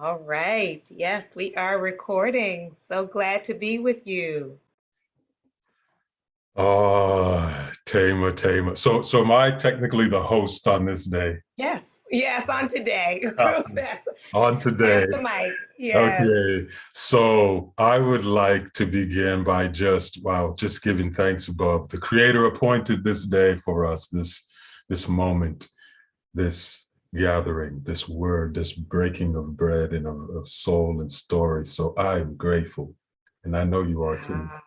All right. Yes, we are recording. So glad to be with you. Oh, Thema. So am I technically the host on this day? Yes, yes, on today. Ah, Pass, on today. pass the mic. Yes. Okay. So I would like to begin by just giving thanks above. The Creator appointed this day for us, this moment, this gathering, this word, this breaking of bread and of soul and story. So I'm grateful. And I know you are too. Ah,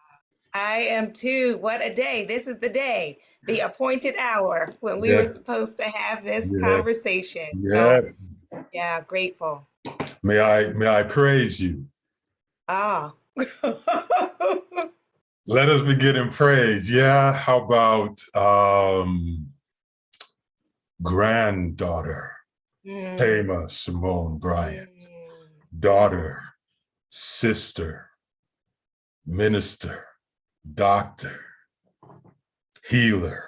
I am too. What a day. This is the day, the appointed hour when we were Yes. supposed to have this Yes. conversation. So, Yes. yeah, grateful. May I praise you? Ah. Let us begin in praise. Yeah, how about granddaughter Mm, Thema Simone Bryant, mm, daughter, sister, minister, doctor, healer,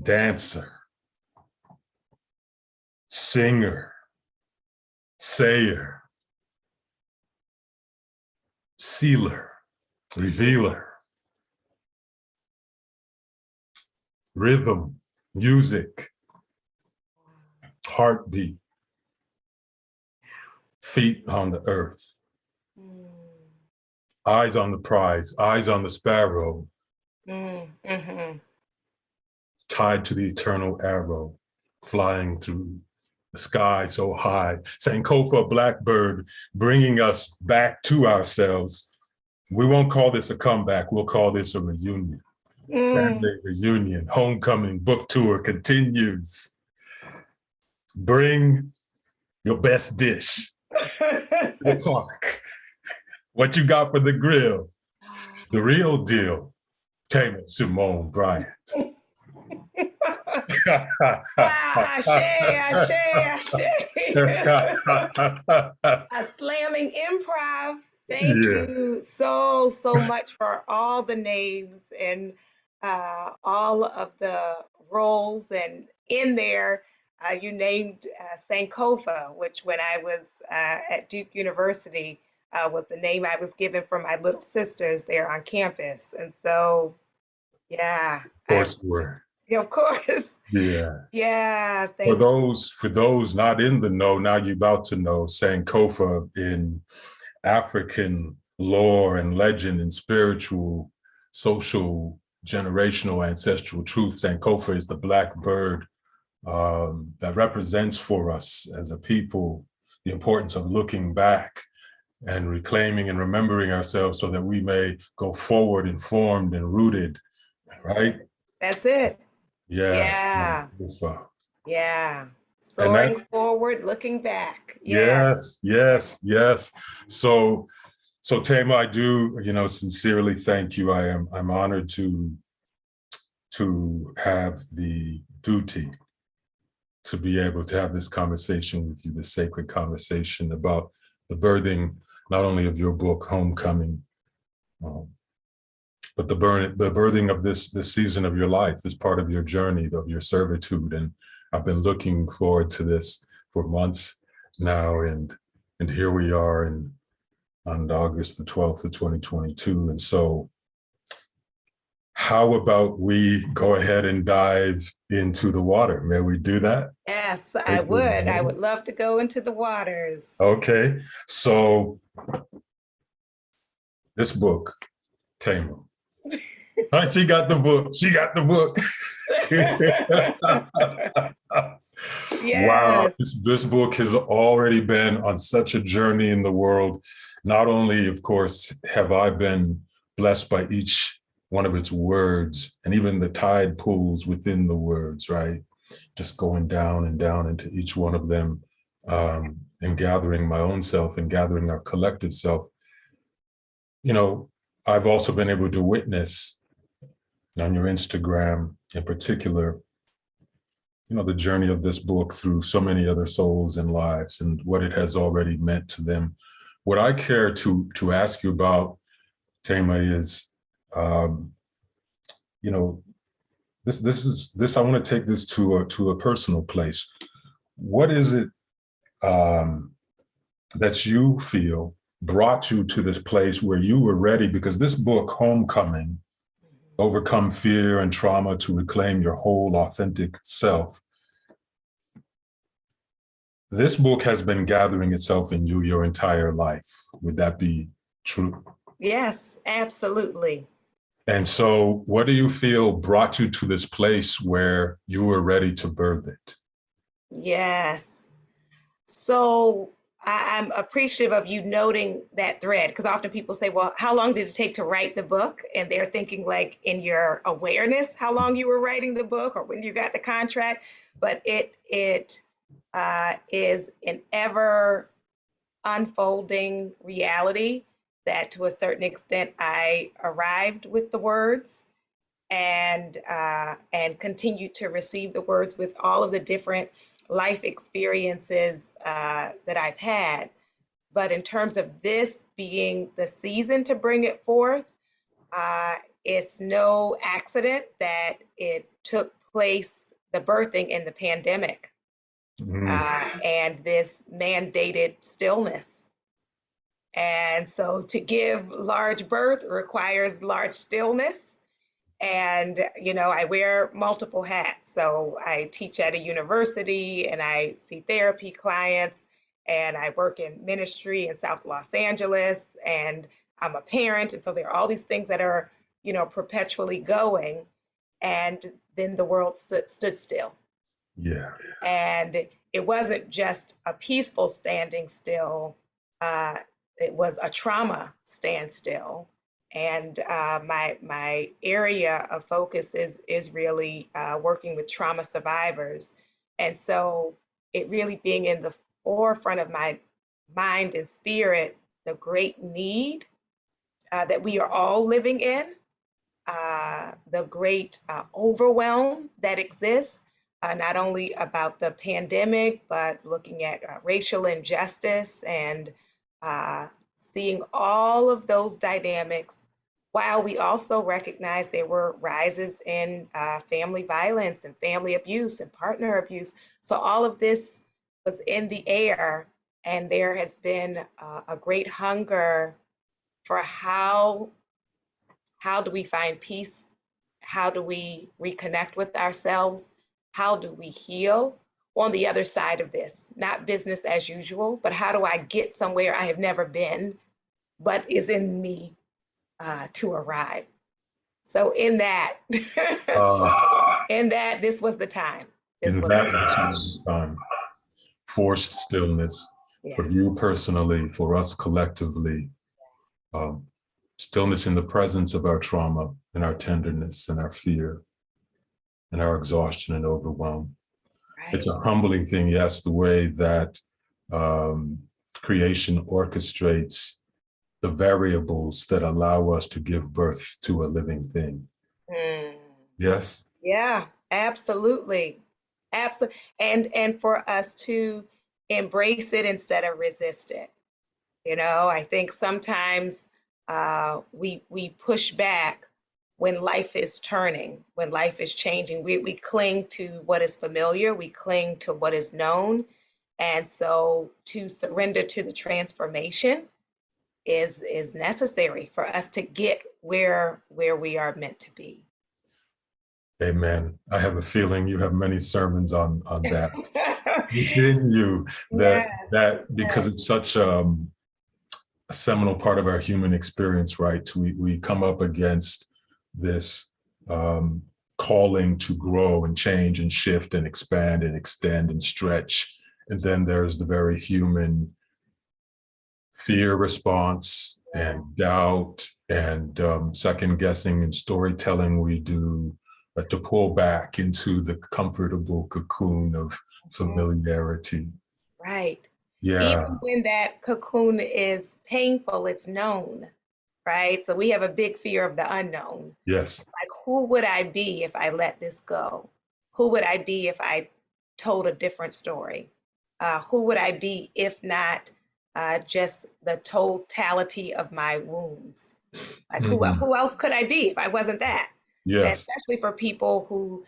dancer, singer, sayer, sealer, revealer, rhythm, music, heartbeat, feet on the earth, mm, eyes on the prize, eyes on the sparrow, mhm. tied to the eternal arrow, flying through the sky so high. Sankofa, blackbird, bringing us back to ourselves. We won't call this a comeback. We'll call this a reunion. Mm. Family reunion, homecoming, book tour continues. Bring your best dish to the park. What you got for the grill? The real deal. Thema Simone Bryant. Ah, ashe, ashe, ashe. A slamming improv. Thank Yeah, you so much for all the names and all of the roles. And in there, you named Sankofa, which when I was at Duke University was the name I was given for my little sisters there on campus. And so, yeah, of course we're. yeah, of course. Yeah. Yeah, For thank those not in the know, now you're about to know, Sankofa in African lore and legend and spiritual, social, generational, ancestral truth. Sankofa is the black bird that represents for us as a people the importance of looking back and reclaiming and remembering ourselves so that we may go forward informed and rooted, you. right? That's it. Yeah. Yeah. Yeah. And that, Soaring forward, looking back. Yeah. yes. So Thema, I do, sincerely thank you. I'm honored to have the duty to be able to have this conversation with you, this sacred conversation about the birthing, not only of your book, Homecoming, um, but the birthing of this season of your life, this part of your journey, of your servitude. And I've been looking forward to this for months now, and here we are on August the 12th of 2022. And so how about we go ahead and dive into the water? May we do that? Yes, I would. I would love to go into the waters. Okay, so this book, Thema. She got the book. She got the book. Wow, Yes. this book has already been on such a journey in the world. Not only, of course, have I been blessed by each one of its words and even the tide pools within the words, right? Just going down and down into each one of them, and gathering my own self and gathering our collective self. You know, I've also been able to witness on your Instagram in particular, the journey of this book through so many other souls and lives and what it has already meant to them. What I care to ask you about, Thema, is, um, you know, this I want to take this to a personal place. What is it, um, that you feel brought you to this place where you were ready? Because this book, Homecoming, Overcome Fear and Trauma to Reclaim Your Whole Authentic Self, this book has been gathering itself in you your entire life. Would that be true? Yes, absolutely. And so, what do you feel brought you to this place where you were ready to birth it? Yes. So I'm appreciative of you noting that thread because often people say, well, how long did it take to write the book? And they're thinking like in your awareness, how long you were writing the book or when you got the contract. But it is an ever unfolding reality that to a certain extent I arrived with the words and continue to receive the words with all of the different life experiences that I've had. But in terms of this being the season to bring it forth, uh, it's no accident that it took place, the birthing in the pandemic, and this mandated stillness. And so to give large birth requires large stillness. And, I wear multiple hats. So I teach at a university and I see therapy clients and I work in ministry in South Los Angeles and I'm a parent. And so there are all these things that are, perpetually going. And then the world stood still. Yeah. And it wasn't just a peaceful standing still, uh, it was a trauma standstill. And my area of focus is really working with trauma survivors. And so it really being in the forefront of my mind and spirit, the great need that we are all living in, the great overwhelm that exists, not only about the pandemic, but looking at racial injustice and seeing all of those dynamics, while we also recognize there were rises in family violence and family abuse and partner abuse. So all of this was in the air, and there has been a great hunger for how do we find peace? How do we reconnect with ourselves? How do we heal on the other side of this? Not business as usual, but how do I get somewhere I have never been, but is in me to arrive? So in that, in that, this was the time. This In was the that time. forced stillness Yeah. for you personally, for us collectively, um, stillness in the presence of our trauma and our tenderness and our fear and our exhaustion and overwhelm. It's Right. a humbling thing, yes, the way that um, creation orchestrates the variables that allow us to give birth to a living thing. Mm. Yes? Yeah, absolutely. Absolutely. And for us to embrace it instead of resist it. I think sometimes we push back when life is turning, when life is changing. We cling to what is familiar, we cling to what is known. And so to surrender to the transformation is necessary for us to get where we are meant to be. Amen. I have a feeling you have many sermons on that within you, Yes, that because yes. it's such a seminal part of our human experience, right? We come up against this um, calling to grow and change and shift and expand and extend and stretch. And then there's the very human fear response and doubt and second guessing and storytelling we do to pull back into the comfortable cocoon of Mhm. familiarity. Right. Yeah. Even when that cocoon is painful, it's known, right? So we have a big fear of the unknown. Yes. Like, who would I be if I let this go? Who would I be if I told a different story? Who would I be if not just the totality of my wounds? Like, Mhm. who else could I be if I wasn't that? And Yes. especially for people who,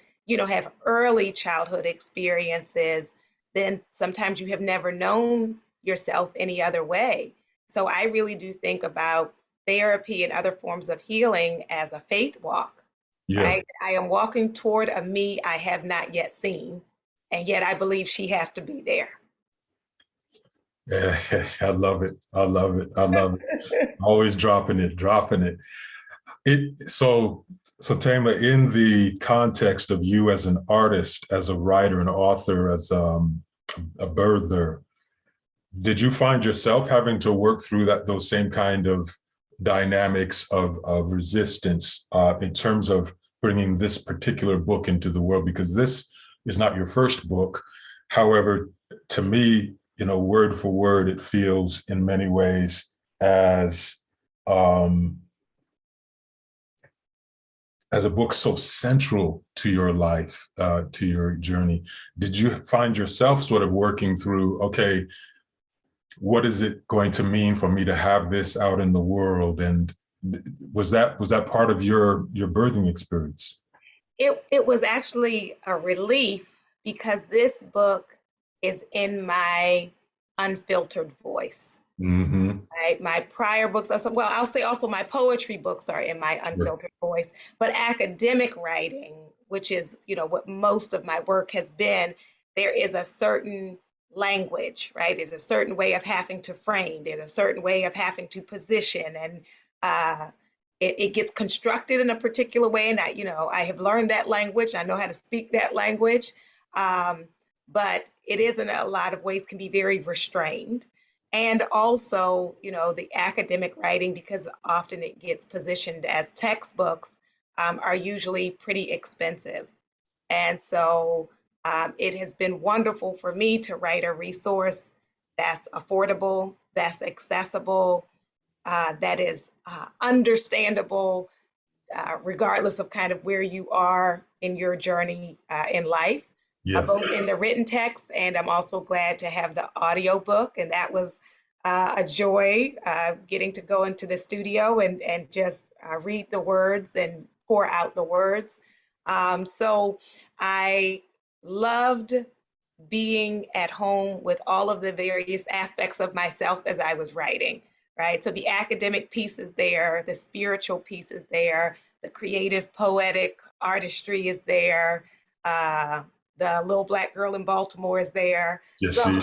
have early childhood experiences, then sometimes you have never known yourself any other way. So I really do think about therapy and other forms of healing as a faith walk, Yeah. right? I am walking toward a me I have not yet seen, and yet I believe she has to be there. Yeah, I love it. I love it. I love it. Always dropping it, dropping it. So Thema, in the context of you as an artist, as a writer, an author, as a birther, did you find yourself having to work through those same kind of dynamics of resistance in terms of bringing this particular book into the world? Because this is not your first book. However, to me, word for word, it feels in many ways um, as a book so central to your life, to your journey. Did you find yourself sort of working through, okay, what is it going to mean for me to have this out in the world? And was that part of your birthing experience? It was actually a relief because this book is in my unfiltered voice. Mm-hmm. Right? My prior books are well, I'll say also my poetry books are in my Yeah. unfiltered voice, but academic writing, which is, what most of my work has been, there is a certain language, right? There's a certain way of having to frame, there's a certain way of having to position, and uh, it gets constructed in a particular way. And I have learned that language, I know how to speak that language. Um, but it is in a lot of ways can be very restrained. And also, the academic writing, because often it gets positioned as textbooks, are usually pretty expensive. And so it has been wonderful for me to write a resource that's affordable, that's accessible, that is understandable, regardless of kind of where you are in your journey in life, Yes. both in the written text, and I'm also glad to have the audio book. And that was a joy, getting to go into the studio and just read the words and pour out the words. So I loved being at home with all of the various aspects of myself as I was writing, right? So the academic piece is there, the spiritual piece is there, the creative, poetic artistry is there, the little black girl in Baltimore is there. Yes, So,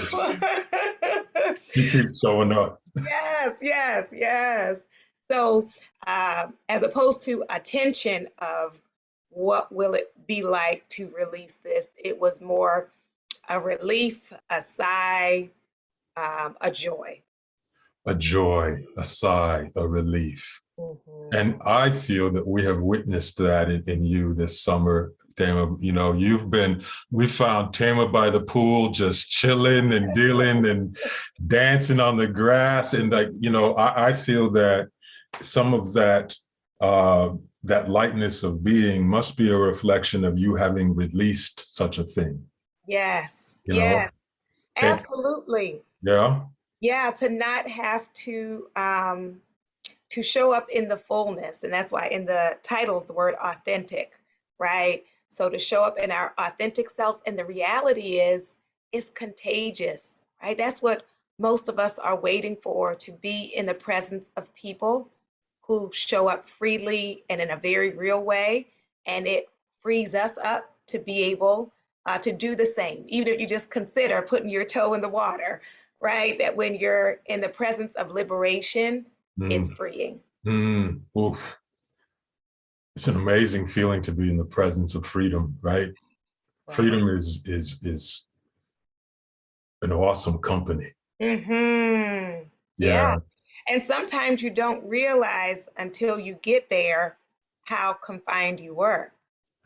she keeps showing up. yes, yes, yes. So, as opposed to attention of what will it be like to release this, it was more a relief, a sigh, a joy. A joy, a sigh, a relief. Mhm. And I feel that we have witnessed that in you this summer, Thema. We found Thema by the pool, just chilling and dealing and dancing on the grass. And I feel that some of that lightness of being must be a reflection of you having released such a thing, Yes, you know? yes, And absolutely. yeah, Yeah, to not have to show up in the fullness, and that's why in the titles the word authentic, right? So to show up in our authentic self, and the reality is it's contagious, right? That's what most of us are waiting for, to be in the presence of people who show up freely and in a very real way, and it frees us up to be able to do the same, even if you just consider putting your toe in the water, right? That when you're in the presence of liberation, it's mm, freeing. oof. It's an amazing feeling to be in the presence of freedom, right? Right. Freedom is an awesome company. Yeah. Yeah, And sometimes you don't realize until you get there how confined you were,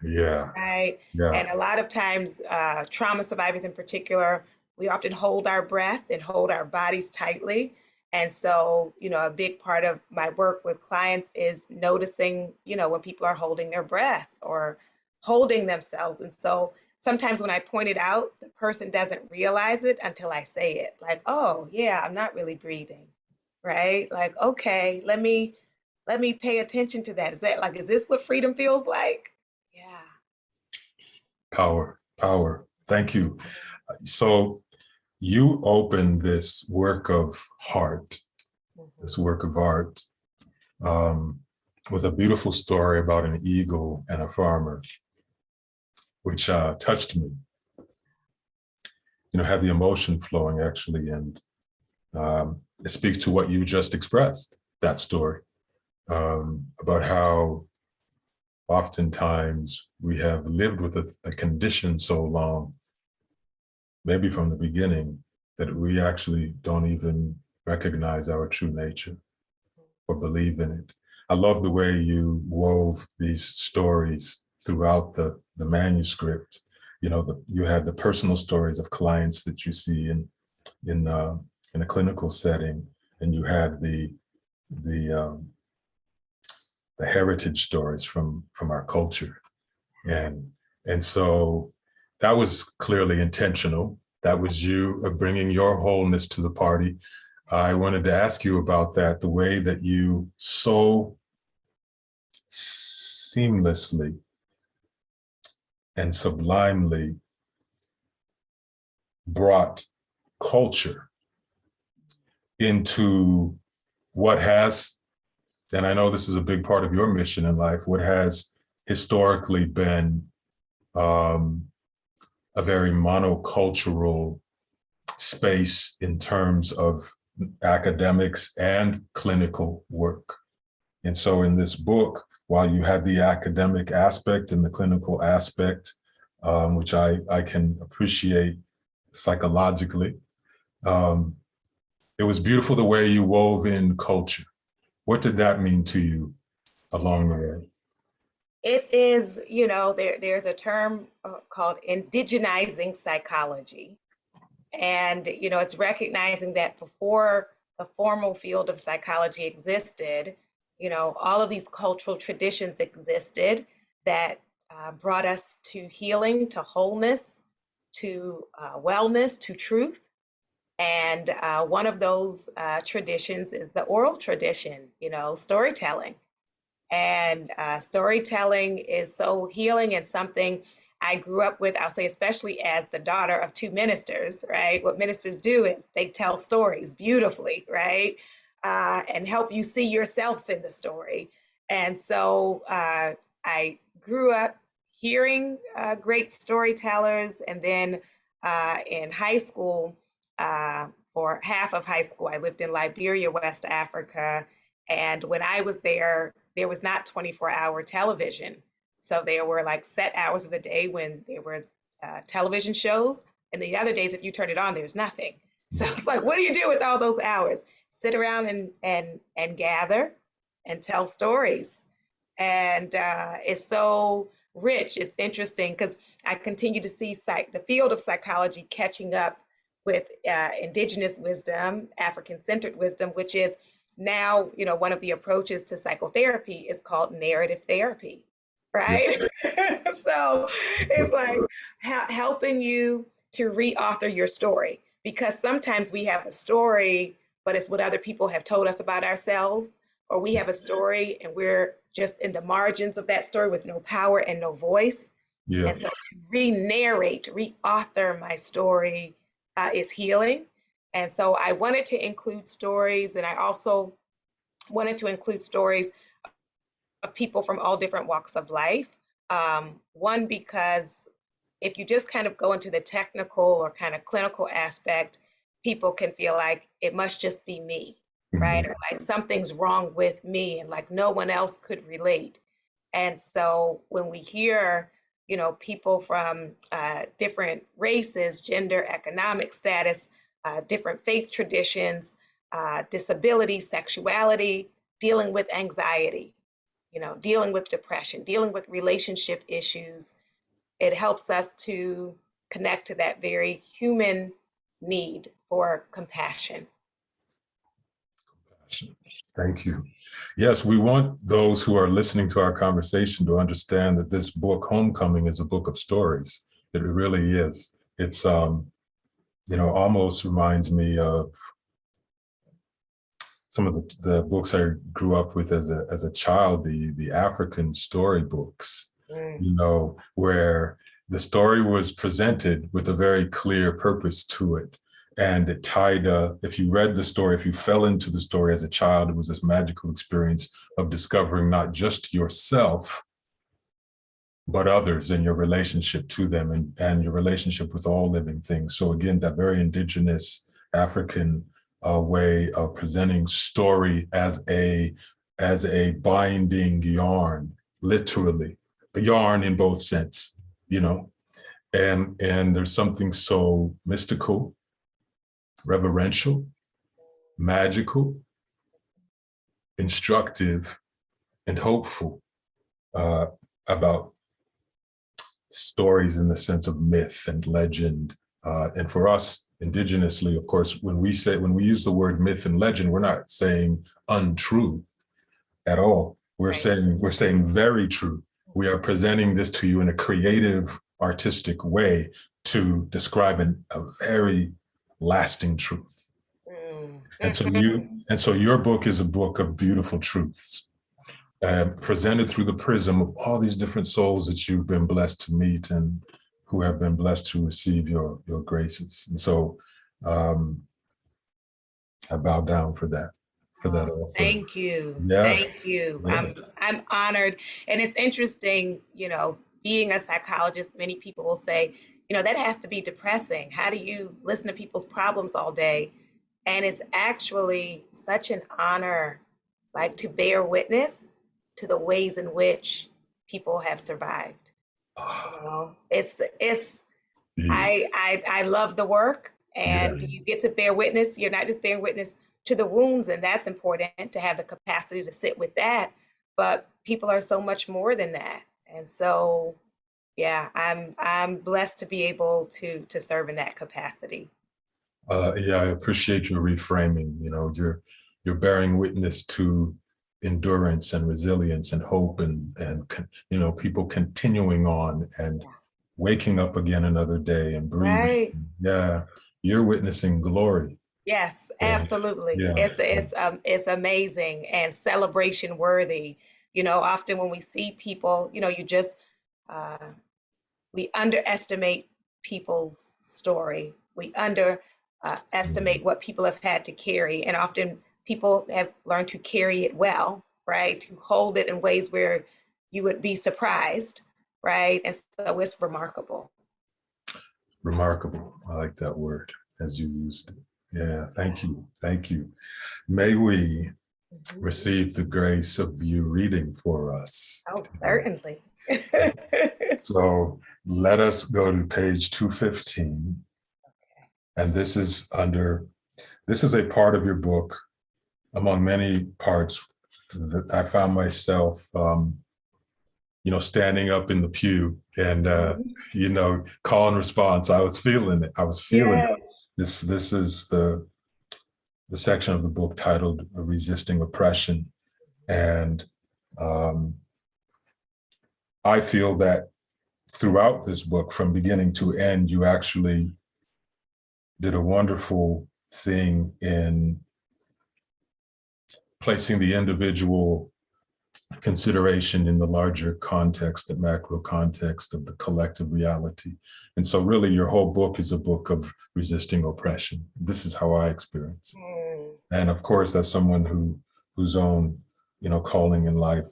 yeah, right? yeah, And a lot of times, trauma survivors in particular, we often hold our breath and hold our bodies tightly. And so, a big part of my work with clients is noticing, when people are holding their breath or holding themselves. And so sometimes when I point it out, the person doesn't realize it until I say it. Like, oh, yeah, I'm not really breathing, right? Like, okay, let me pay attention to that. Is this what freedom feels like? Yeah. power, power. Thank you. So you opened this work of heart, this work of art, with a beautiful story about an eagle and a farmer, which touched me. Had the emotion flowing actually, and it speaks to what you just expressed, that story, about how oftentimes we have lived with a condition so long, maybe from the beginning, that we actually don't even recognize our true nature or believe in it. I love the way you wove these stories throughout the manuscript. You had the personal stories of clients that you see in a clinical setting, and you had the heritage stories from our culture, and so that was clearly intentional. That was you bringing your wholeness to the party. I wanted to ask you about that, the way that you so seamlessly and sublimely brought culture into what has, and I know this is a big part of your mission in life, what has historically been a very monocultural space in terms of academics and clinical work. And so in this book, while you had the academic aspect and the clinical aspect, which I can appreciate psychologically, it was beautiful the way you wove in culture. What did that mean to you along the way? It is, there's a term called indigenizing psychology. And, it's recognizing that before the formal field of psychology existed, all of these cultural traditions existed that brought us to healing, to wholeness, to wellness, to truth. And one of those traditions is the oral tradition, storytelling. And storytelling is so healing and something I grew up with, I'll say, especially as the daughter of two ministers, right? What ministers do is they tell stories beautifully, right? And help you see yourself in the story. And so I grew up hearing great storytellers. And then in high school, for half of high school, I lived in Liberia, West Africa. And when I was there was not 24-hour television. So there were like set hours of the day when there was television shows. And the other days, if you turn it on, there's nothing. So it's like, what do you do with all those hours? Sit around and gather and tell stories. And it's so rich. It's interesting because I continue to see the field of psychology catching up with indigenous wisdom, African-centered wisdom, which is now, one of the approaches to psychotherapy is called narrative therapy, right? So it's like helping you to reauthor your story, because sometimes we have a story, but it's what other people have told us about ourselves, or we have a story and we're just in the margins of that story with no power and no voice. Yeah. And so to re-narrate, reauthor my story is healing. And so I wanted to include stories, and I also wanted to include stories of people from all different walks of life. One, because if you just kind of go into the technical or kind of clinical aspect, people can feel like it must just be me, right? Or like something's wrong with me and like no one else could relate. And so when we hear, people from different races, gender, economic status, different faith traditions, disability, sexuality, dealing with anxiety, dealing with depression, dealing with relationship issues, it helps us to connect to that very human need for compassion. Thank you. Yes, we want those who are listening to our conversation to understand that this book, Homecoming, is a book of stories. It really is. It's, almost reminds me of some of the books I grew up with as a child, the African storybooks, where the story was presented with a very clear purpose to it. And it tied, if you read the story, if you fell into the story as a child, it was this magical experience of discovering not just yourself, but others and your relationship to them, and your relationship with all living things. So again, that very indigenous African way of presenting story as a binding yarn, literally, a yarn in both sense, you know. And there's something so mystical, reverential, magical, instructive, and hopeful uh, about stories in the sense of myth and legend. And for us, indigenously, of course, when we use the word myth and legend, we're not saying untrue at all. Right. We're saying very true. We are presenting this to you in a creative, artistic way to describe a very lasting truth. Mm-hmm. And so your book is a book of beautiful truths, presented through the prism of all these different souls that you've been blessed to meet and who have been blessed to receive your graces. And so I bow down for that offer. Thank you. Yes. Thank you. Yes. I'm honored. And it's interesting, being a psychologist, many people will say, that has to be depressing. How do you listen to people's problems all day? And it's actually such an honor, like to bear witness to the ways in which people have survived. It's Yeah. I love the work, Yeah. and you get to bear witness. You're not just bearing witness to the wounds, and that's important to have the capacity to sit with that. But people are so much more than that, and so yeah, I'm blessed to be able to serve in that capacity. Yeah, I appreciate your reframing. You're bearing witness to endurance and resilience and hope and people continuing on and Yeah. waking up again another day and breathing. Right. Yeah, you're witnessing glory. Yes, And absolutely. yeah, It's amazing and celebration worthy. Often when we see people, you just uh, we underestimate people's story. We estimate what people have had to carry, and often people have learned to carry it well, right? To hold it in ways where you would be surprised, right? And so it's remarkable. remarkable. I like that word as you used it. Yeah, thank you. Thank you. May we Mhm. receive the grace of you reading for us. Oh, certainly. So let us go to page 215. And this is a part of your book among many parts that I found myself, standing up in the pew and, call and response. I was feeling it. I was feeling it. Yes. This is the section of the book titled Resisting Oppression. And I feel that throughout this book, from beginning to end, you actually did a wonderful thing in placing the individual consideration in the larger context, the macro context of the collective reality. And so really your whole book is a book of resisting oppression. This is how I experience it. Mm. And of course, as someone whose own, calling in life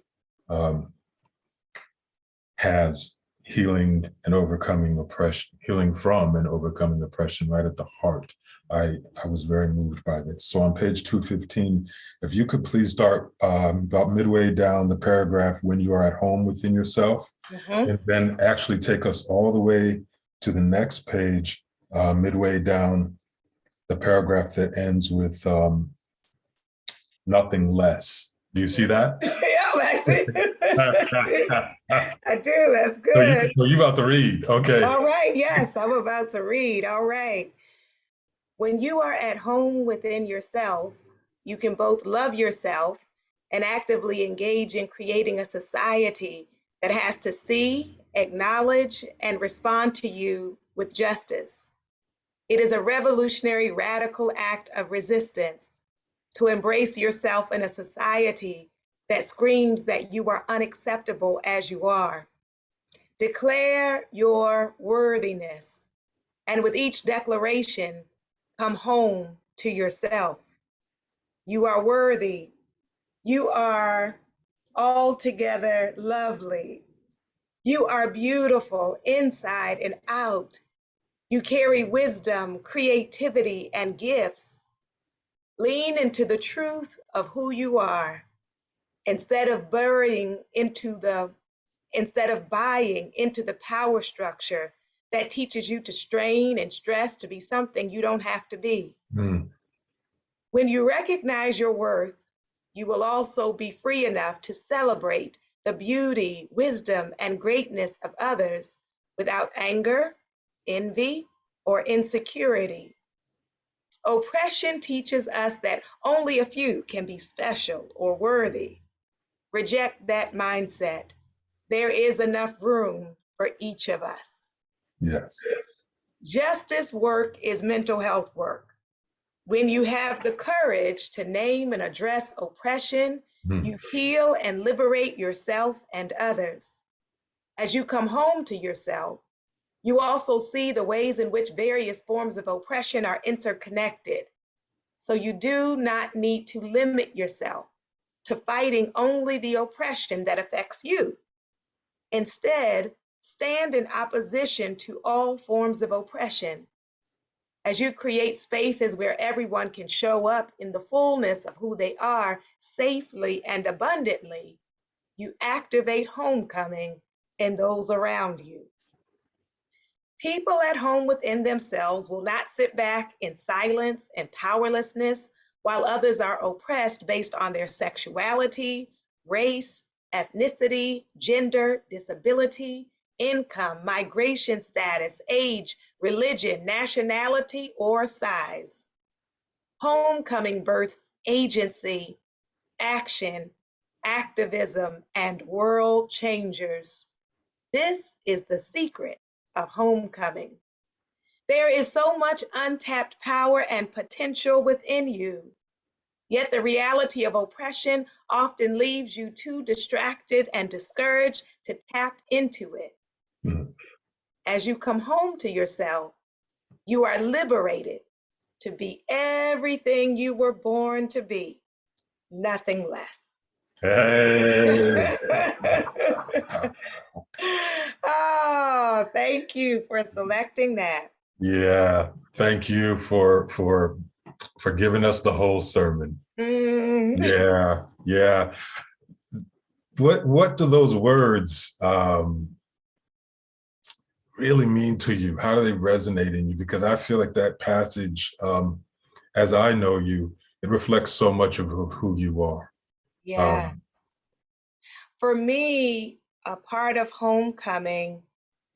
has healing and overcoming oppression, healing from and overcoming oppression right at the heart. I was very moved by this. So on page 215, if you could please start about midway down the paragraph, when you are at home within yourself, Mhm. and then actually take us all the way to the next page, midway down the paragraph that ends with nothing less. Do you see that? Yeah, that's it. I do. That's good. So you about to read. Okay. All right. Yes, I'm about to read. All right. When you are at home within yourself, you can both love yourself and actively engage in creating a society that has to see, acknowledge, and respond to you with justice. It is a revolutionary, radical act of resistance to embrace yourself in a society that screams that you are unacceptable as you are. Declare your worthiness, and with each declaration come home to yourself. You are worthy. You are altogether lovely. You are beautiful inside and out. You carry wisdom, creativity, and gifts. Lean into the truth of who you are instead of instead of buying into the power structure that teaches you to strain and stress to be something you don't have to be. Mm. When you recognize your worth, you will also be free enough to celebrate the beauty, wisdom, and greatness of others without anger, envy, or insecurity. Oppression teaches us that only a few can be special or worthy. Reject that mindset. There is enough room for each of us. Yes. Justice work is mental health work. When you have the courage to name and address oppression, Mm. you heal and liberate yourself and others. As you come home to yourself, you also see the ways in which various forms of oppression are interconnected. So you do not need to limit yourself to fighting only the oppression that affects you. Instead, stand in opposition to all forms of oppression. As you create spaces where everyone can show up in the fullness of who they are safely and abundantly, you activate homecoming in those around you. People at home within themselves will not sit back in silence and powerlessness while others are oppressed based on their sexuality, race, ethnicity, gender, disability, income, migration status, age, religion, nationality, or size. Homecoming births agency, action, activism, and world changers. This is the secret of homecoming. There is so much untapped power and potential within you. Yet the reality of oppression often leaves you too distracted and discouraged to tap into it. Mm. As you come home to yourself, you are liberated to be everything you were born to be, nothing less. Hey. Oh, thank you for selecting that. Yeah. Thank you for giving us the whole sermon. Mm. Yeah. Yeah. What do those words really mean to you? How do they resonate in you? Because I feel like that passage, as I know you, it reflects so much of who you are. Yeah. For me, a part of homecoming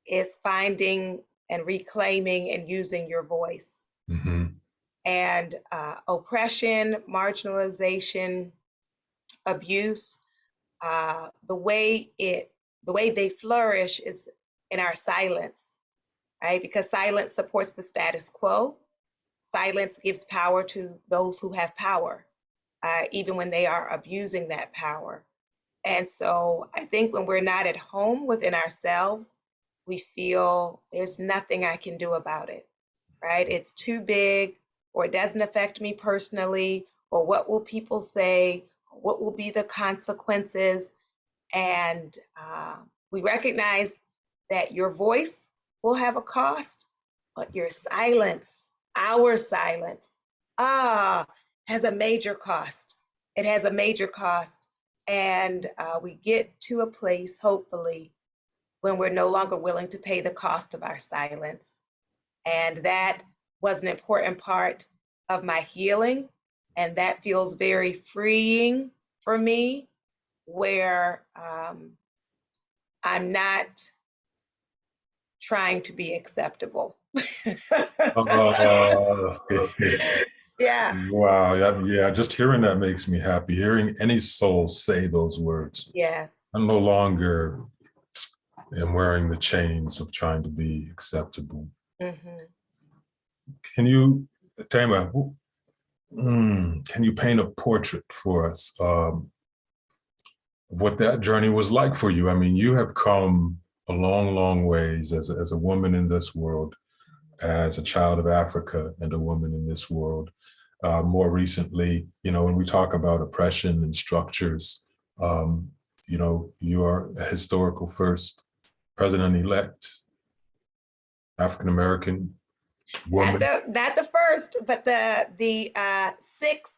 is finding and reclaiming and using your voice. Mhm. And oppression, marginalization, abuse, the way they flourish is in our silence, right? Because silence supports the status quo. Silence gives power to those who have power, even when they are abusing that power. And so I think when we're not at home within ourselves, we feel there's nothing I can do about it, right? It's too big, or it doesn't affect me personally, or what will people say, or what will be the consequences. And we recognize that your voice will have a cost, but your silence, our silence, ah, has a major cost. It has a major cost. And we get to a place, hopefully, when we're no longer willing to pay the cost of our silence. And that was an important part of my healing. And that feels very freeing for me, where I'm not trying to be acceptable. Uh, Yeah, wow. Yeah. Just hearing that makes me happy. Hearing any soul say those words. yes. I'm no longer am wearing the chains of trying to be acceptable. Mhm. Can you, Thema, can you paint a portrait for us of what that journey was like for you? I mean, you have come a long, long ways as a woman in this world. as a child of Africa and a woman in this world. More recently, when we talk about oppression and structures, you are a historical first president-elect African-American Not woman. the first, but the sixth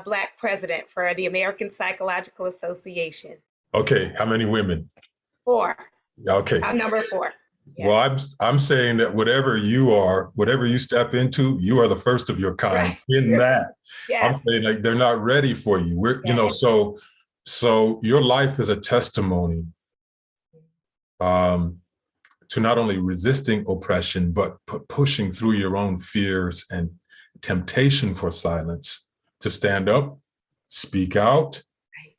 Black president for the American Psychological Association. Okay, how many women? 4. Okay. I'm number 4. Yeah. Well, I'm saying that whatever you are, whatever you step into, you are the first of your kind Right. in that. I'm Yes. saying like they're not ready for you. Yes. So your life is a testimony to not only resisting oppression, but pushing through your own fears and temptation for silence to stand up, speak out, Right.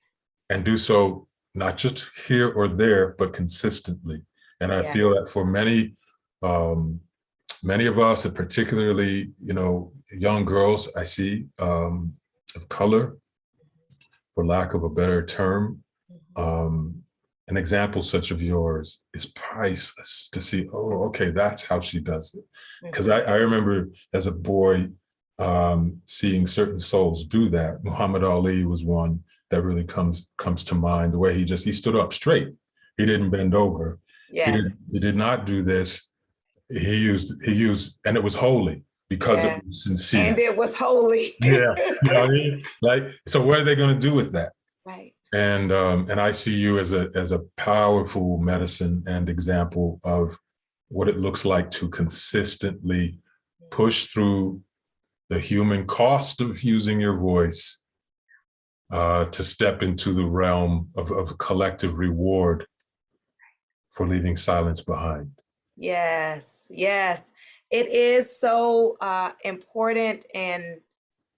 and do so not just here or there, but consistently. And I Yeah. feel that for many of us, and particularly, young girls I see of color, for lack of a better term, an example such of yours is priceless to see, oh, okay, that's how she does it. Because I remember as a boy seeing certain souls do that. Muhammad Ali was one that really comes to mind. The way he stood up straight. He didn't bend over. Yes. He did not do this. He used, and it was holy because it was sincere. And it was holy. Yeah, you know what I mean? Like, so what are they going to do with that? Right. And I see you as a powerful medicine and example of what it looks like to consistently push through the human cost of using your voice to step into the realm of collective reward for leaving silence behind. Yes, yes. It is so important and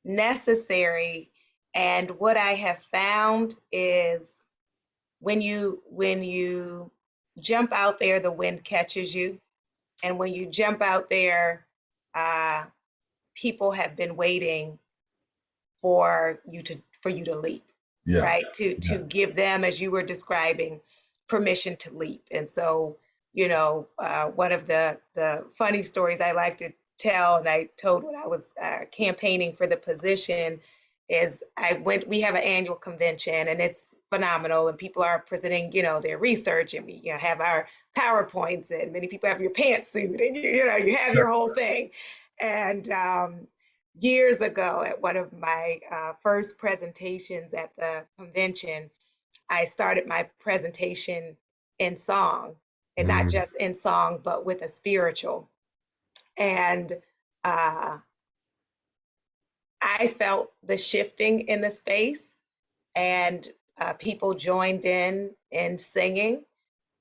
necessary. And what I have found is when you jump out there, the wind catches you. And when you jump out there, uh, people have been waiting for you to leap, Yeah. right? To give them, as you were describing, permission to leap. And so, one of the funny stories I like to tell, and I told when I was campaigning for the position, is we have an annual convention and it's phenomenal, and people are presenting, their research, and we, have our PowerPoints, and many people have your pantsuit, and you have your whole thing. And years ago, at one of my first presentations at the convention, I started my presentation in song, and not just in song, but with a spiritual. And I felt the shifting in the space, and people joined in singing.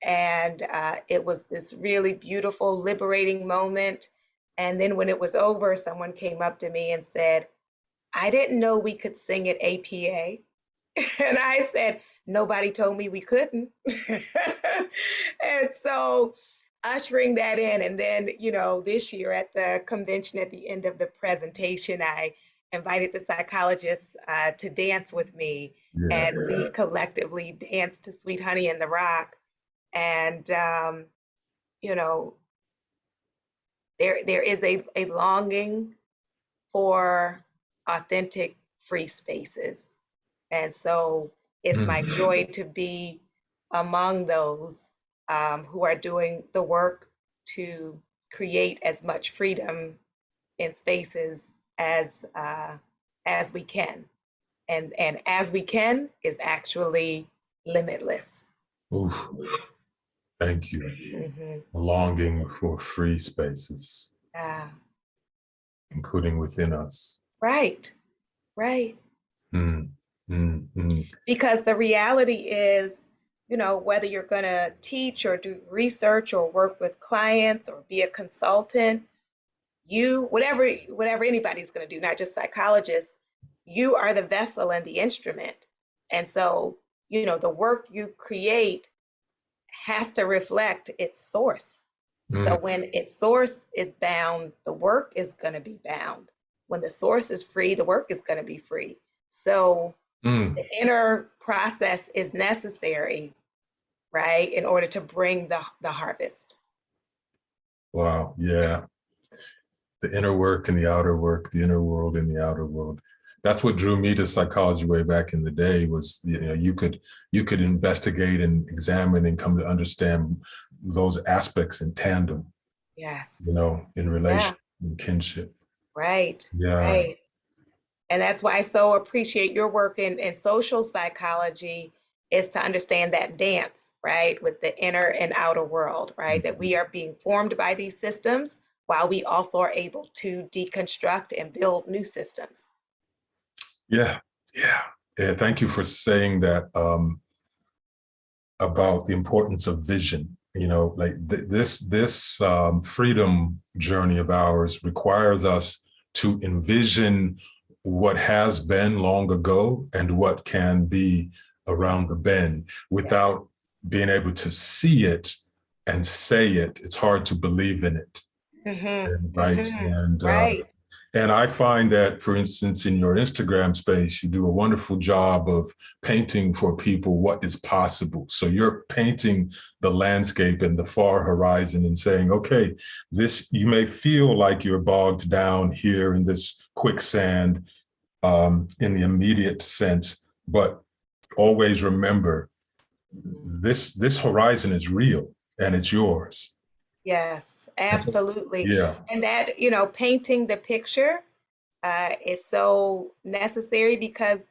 And it was this really beautiful, liberating moment. And then when it was over, someone came up to me and said, I didn't know we could sing at APA. And I said, nobody told me we couldn't. And so ushering that in, and then, this year at the convention, at the end of the presentation, I invited the psychologists to dance with me. Yeah. And we collectively danced to Sweet Honey in the Rock. And, there is a longing for authentic, free spaces. And so it's my joy to be among those who are doing the work to create as much freedom in spaces as we can. And as we can is actually limitless. Oof. Thank you. Longing for free spaces, including within us. Right, right. Because the reality is, whether you're going to teach or do research or work with clients or be a consultant, whatever anybody's going to do, not just psychologists, you are the vessel and the instrument. And so, the work you create has to reflect its source. So when its source is bound, the work is going to be bound. When the source is free, the work is going to be free. So the inner process is necessary, right, in order to bring the harvest. Wow. Yeah. the inner work and the outer work, the inner world and the outer world. That's what drew me to psychology way back in the day. Was, you know, you could investigate and examine and come to understand those aspects in tandem, you Yes. know, in Yeah. relation, in kinship. Right. Yeah. Right. And that's why I so appreciate your work in social psychology, is to understand that dance, right, with the inner and outer world, right? That we are being formed by these systems while we also are able to deconstruct and build new systems. Yeah. Yeah. Yeah. Thank you for saying that. About the importance of vision. You know, like this freedom journey of ours requires us to envision what has been long ago and what can be around the bend Yeah. without being able to see it and say it. It's hard to believe in it, right? Right. And I find that, for instance, in your Instagram space, you do a wonderful job of painting for people what is possible. So you're painting the landscape and the far horizon and saying, okay, this, you may feel like you're bogged down here in this quicksand, in the immediate sense, but always remember this horizon is real and it's yours. Yes, absolutely. Yeah. And that, painting the picture is so necessary because,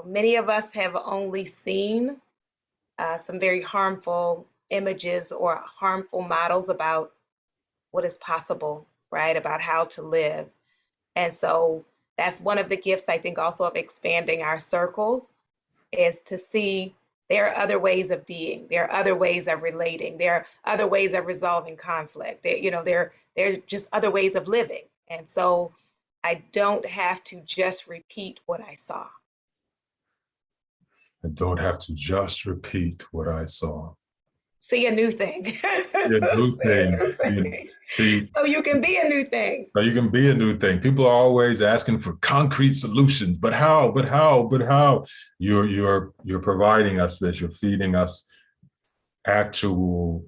many of us have only seen some very harmful images or harmful models about what is possible, right? About how to live. And so that's one of the gifts, I think, also of expanding our circle, is to see there are other ways of being, there are other ways of relating, there are other ways of resolving conflict. There are just other ways of living. And so I don't have to just repeat what I saw. I don't have to just repeat what I saw. See a new thing. See a new See a thing. new thing. See, So you can be a new thing. you can be a new thing. People are always asking for concrete solutions, but how? But how? But how? You're providing us this. You're feeding us actual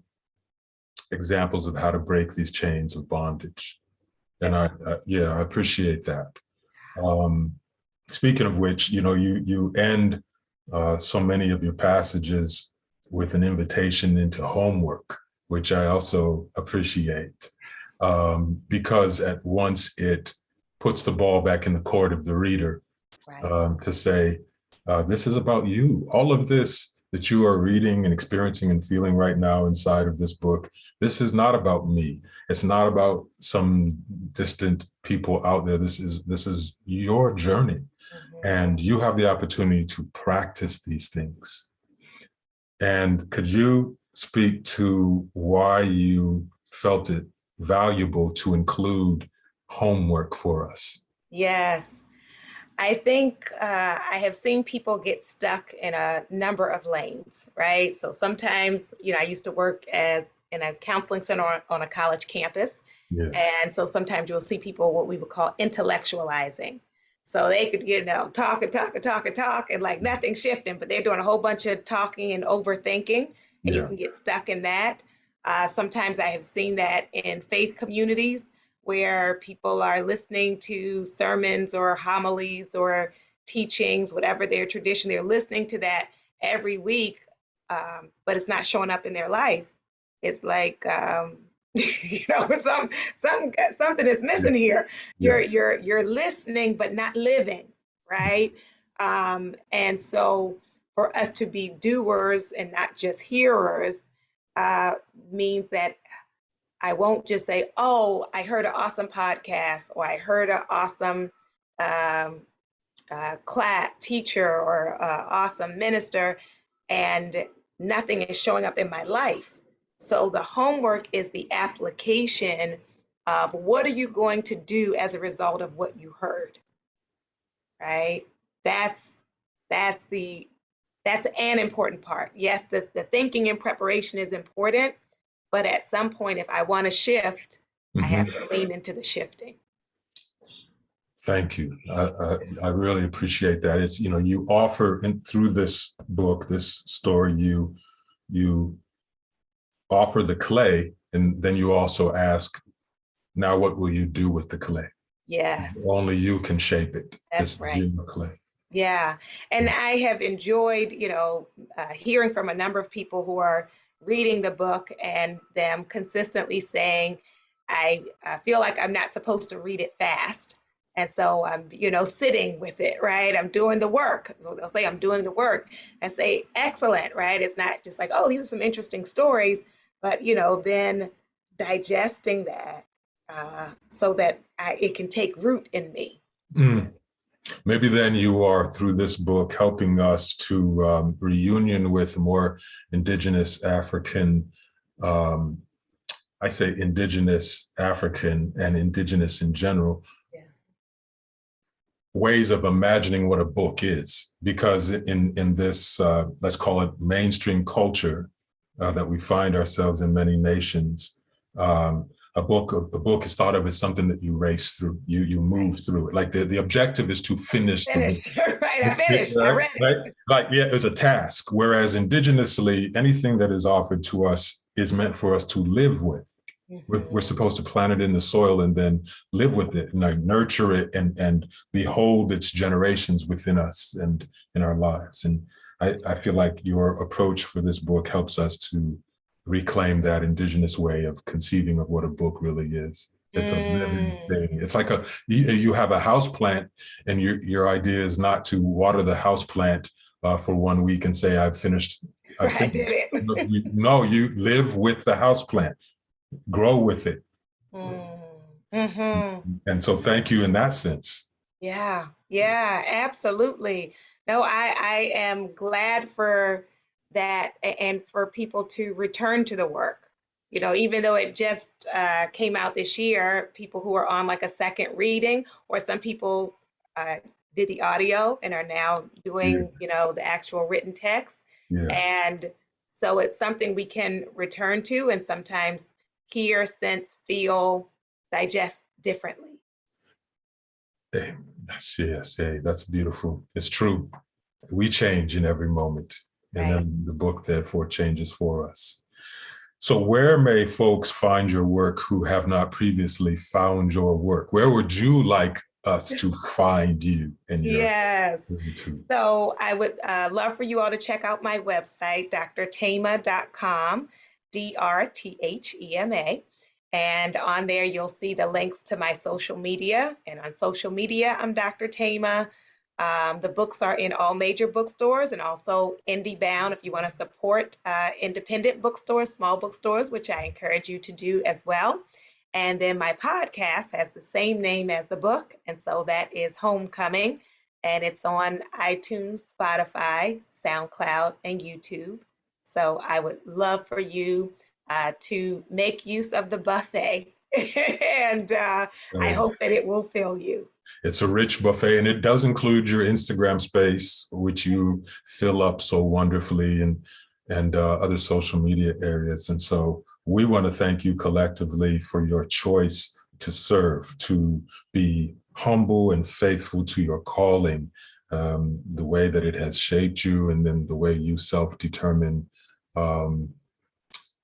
examples of how to break these chains of bondage. And That's yeah, I appreciate that. Um, Speaking of which, you know, you end so many of your passages with an invitation into homework, which I also appreciate, because at once it puts the ball back in the court of the reader, right. to say, this is about you. All of this that you are reading and experiencing and feeling right now inside of this book, this is not about me. It's not about some distant people out there. This is your journey. Mhm. And you have the opportunity to practice these things. And could you speak to why you felt it valuable to include homework for us? Yes. I think I have seen people get stuck in a number of lanes, right? So sometimes, I used to work as in a counseling center on a college campus. Yeah. And so sometimes you'll see people what we would call intellectualizing. So they could, talk and talk and talk and talk and like nothing shifting, but they're doing a whole bunch of talking and overthinking, and you Yeah. can get stuck in that. Sometimes I have seen that in faith communities where people are listening to sermons or homilies or teachings, whatever their tradition, they're listening to that every week, but it's not showing up in their life. It's like, something is Yeah. missing here. Yeah. You're listening but not living, right? And so for us to be doers and not just hearers uh, means that I won't just say, oh, I heard an awesome podcast or I heard an awesome um, class teacher or awesome minister, and nothing is showing up in my life. So the homework is the application of what are you going to do as a result of what you heard, right? That's that's the that's an important part. Yes, the thinking and preparation is important, but at some point, if I want to shift, I have Mhm. to lean into the shifting. Thank you. I really appreciate that. It's, you know, you offer, and through this book, this story, you offer the clay, and then you also ask Now what will you do with the clay? Yes, Only you can shape it. This that's is right. your clay. Yeah, and I have enjoyed, hearing from a number of people who are reading the book and them consistently saying, I feel like I'm not supposed to read it fast. And so I'm, sitting with it, right? I'm doing the work. So they'll say, I'm doing the work and say, excellent, right? It's not just like, oh, these are some interesting stories, but, then digesting that so that it can take root in me. Mm. Maybe then you are, through this book, helping us to reunion with more indigenous African, um, I say indigenous African and indigenous in general, Yeah. ways of imagining what a book is. Because in this, let's call it mainstream culture that we find ourselves in many nations, a book is thought of as something that you race through, you move through it. Like the objective is to finish the book. Finished. Right, I finished. I Right? read Right? it. Like, yeah, it's a task. Whereas indigenously, anything that is offered to us is meant for us to live with. We're Mhm. supposed to plant it in the soil and then live with it and like nurture it and behold its generations within us and in our lives. And I feel like your approach for this book helps us to reclaim that indigenous way of conceiving of what a book really is. It's a living Mm. thing. It's like you have a house plant, and your idea is not to water the house plant for 1 week and say I've finished. I've I did finished. it. No, you live with the house plant, grow with it. Mm-hmm. And so thank you in that sense. Yeah, yeah, absolutely. No, I am glad for that and for people to return to the work. Even though it just came out this year, people who are on like a second reading, or some people uh, did the audio and are now Yeah. doing, the actual written text. Yeah. And so it's something we can return to and sometimes hear, sense, feel, digest differently. Hey, yes, hey, that's beautiful. It's true. We change in every moment. And Right. then the book, therefore, changes for us. So, where may folks find your work who have not previously found your work? Where would you like us to find you in your Yes. YouTube? So I would love for you all to check out my website, drthema.com, DRTHEMA. And on there, you'll see the links to my social media. And on social media, I'm Dr. Thema. The books are in all major bookstores and also indie bound if you want to support independent bookstores, small bookstores, which I encourage you to do as well. And then my podcast has the same name as the book. And so that is Homecoming, and it's on iTunes, Spotify, SoundCloud, and YouTube. So I would love for you to make use of the buffet, and I Um, hope that it will fill you. it's a rich buffet, and it does include your Instagram space, which you fill up so wonderfully, and other social media areas. And so we want to thank you collectively for your choice to serve, to be humble and faithful to your calling, the way that it has shaped you, and then the way you self-determine um,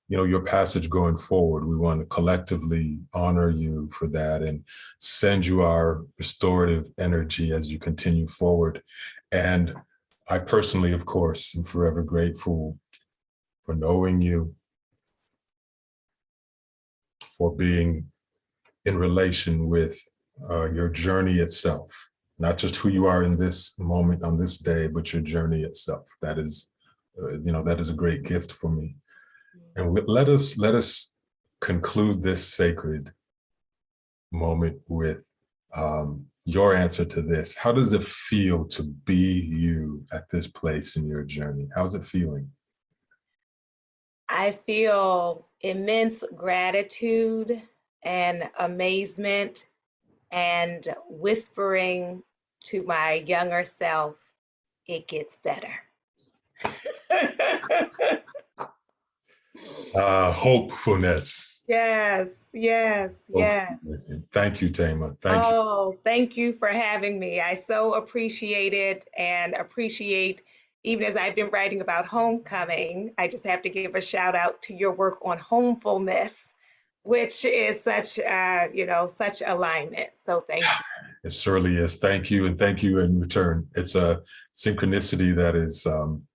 your passage going forward. We want to collectively honor you for that and send you our restorative energy as you continue forward. And I personally, of course, am forever grateful for knowing you, for being in relation with your journey itself, not just who you are in this moment on this day, but your journey itself. That is a great gift for me. And let us conclude this sacred moment with your answer to this. How does it feel to be you at this place in your journey? How's it feeling? I feel immense gratitude and amazement and whispering to my younger self, it gets better. Hopefulness. Yes, yes, yes. Thank you, Thema. Thank you. Oh, thank you for having me. I so appreciate it and appreciate, even as I've been writing about homecoming, I just have to give a shout out to your work on homefulness, which is such, such alignment. So thank you. It surely is. Thank you. And thank you in return. It's a synchronicity that is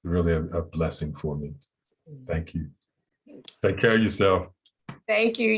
really a blessing for me. Thank you. Thank you. Take care of yourself. Thank you.